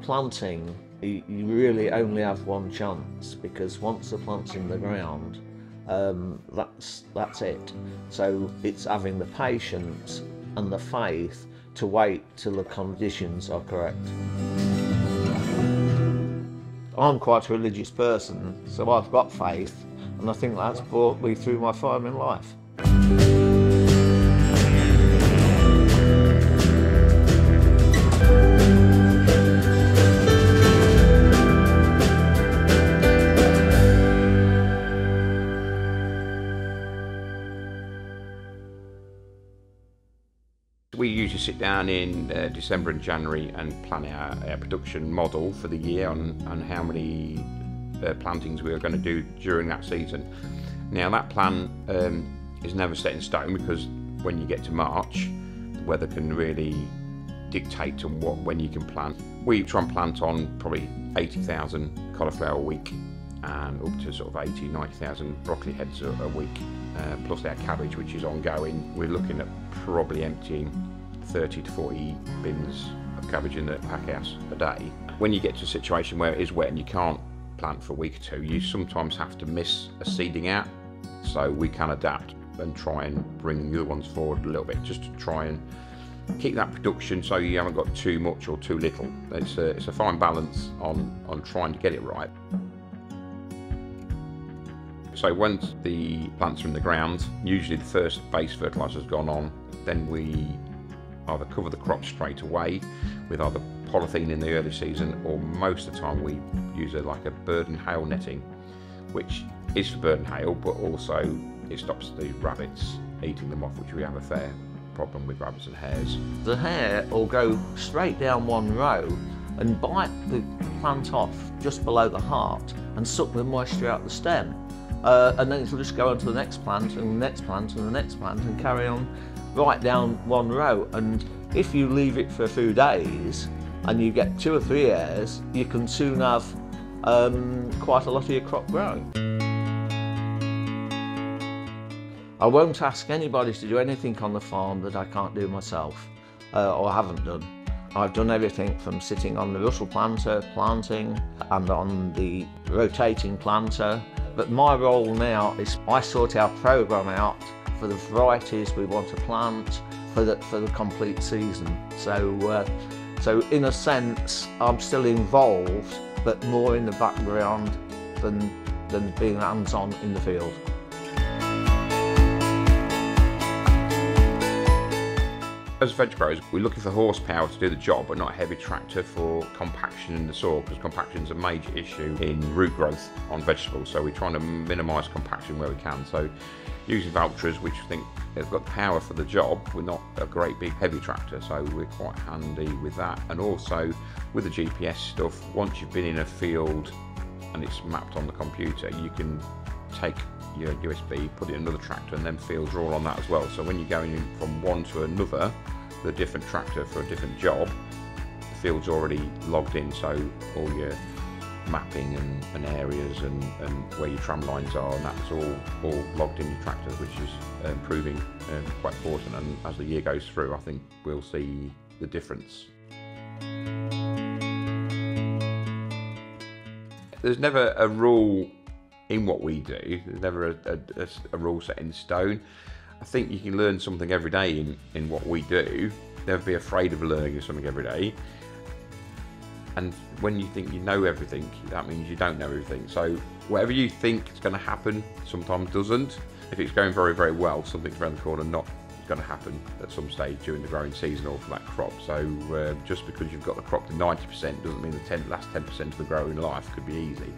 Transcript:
planting, you really only have one chance, because once the plant's in the ground, that's it. So it's having the patience and the faith to wait till the conditions are correct. I'm quite a religious person, so I've got faith, and I think that's brought me through my farming life. We usually sit down in December and January and plan our production model for the year on how many plantings we are going to do during that season. Now that plan is never set in stone, because when you get to March, the weather can really dictate to when you can plant. We try and plant on probably 80,000 cauliflower a week and up to sort of 90,000 broccoli heads a week, plus our cabbage, which is ongoing. We're looking at probably emptying 30 to 40 bins of cabbage in the pack house a day. When you get to a situation where it is wet and you can't plant for a week or two, you sometimes have to miss a seeding out, so we can adapt and try and bring the other ones forward a little bit, just to try and keep that production so you haven't got too much or too little. It's a fine balance on trying to get it right. So once the plants are in the ground, usually the first base fertiliser has gone on, then we either cover the crop straight away with either polythene in the early season, or most of the time we use like a bird and hail netting, which is for bird and hail, but also it stops the rabbits eating them off, which we have a fair problem with rabbits and hares. The hare will go straight down one row and bite the plant off just below the heart and suck the moisture out the stem. And then it'll just go on to the next plant and the next plant and the next plant and carry on right down one row. And if you leave it for a few days and you get 2 or 3 hares, you can soon have quite a lot of your crop growing. I won't ask anybody to do anything on the farm that I can't do myself, or haven't done. I've done everything from sitting on the Russell planter, planting, and on the rotating planter. But my role now is I sort our programme out for the varieties we want to plant for the complete season. So in a sense, I'm still involved, but more in the background than being hands-on in the field. As veg growers, we're looking for horsepower to do the job, but not a heavy tractor for compaction in the soil, because compaction is a major issue in root growth on vegetables. So we're trying to minimise compaction where we can. So using Valtras, which I think have got power for the job, we're not a great big heavy tractor, so we're quite handy with that. And also with the GPS stuff, once you've been in a field and it's mapped on the computer, you can take your USB, put it in another tractor, and then fields are all on that as well. So when you're going in from one to another, the different tractor for a different job, the field's already logged in, so all your mapping and areas and where your tram lines are, and that's all logged in your tractor, which is proving quite important. And as the year goes through, I think we'll see the difference. There's never a rule in what we do. There's never a rule set in stone. I think you can learn something every day in what we do. Never be afraid of learning something every day. And when you think you know everything, that means you don't know everything. So whatever you think is going to happen sometimes doesn't. If it's going very, very well, something's around the corner not going to happen at some stage during the growing season or for that crop. So just because you've got the crop to 90% doesn't mean the last 10% of the growing life could be easy.